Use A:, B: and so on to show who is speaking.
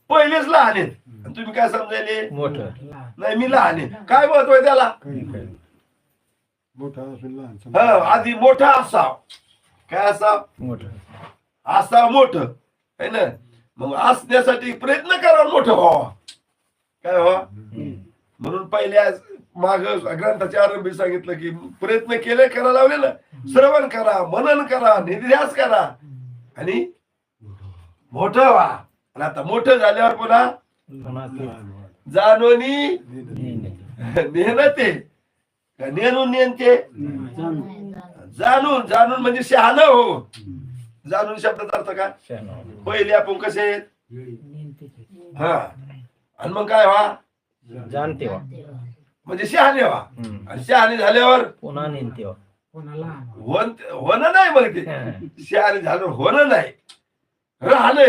A: पहिलेच लहान आहेत आणि तुम्ही काय समजायले
B: मोठं
A: नाही मी लहान आहे. काय महत्व आहे त्याला?
C: मोठा असेल लहान
A: हा आधी मोठा असाव. काय असाव?
B: मोठं
A: असाव मोठं है ना. मग असण्यासाठी प्रयत्न करा मोठं व्हावा. काय व्हावा म्हणून पहिल्या माग ग्रंथाच्या आरंभी सांगितलं की प्रयत्न केले करा लावले ना. श्रवण करा, मनन करा, निध्यास करा आणि मोठं व्हा. आणि आता मोठं झाल्यावर पुन्हा जाणवणी नेहनते का नेणून नेनते जाणून जाणून म्हणजे शहाणं हो. जाणून शब्दाचा अर्थ का? पहिले आपण कसे आहेत? हा आणि मग काय व्हा?
B: जाणते वा
A: म्हणजे शहाणे व्हा. आणि शहाणे झाल्यावर
B: पुन्हा नेनते वा
A: होणं नाही. मग ते शहाणे झाल्यावर होणं नाही, राहणे.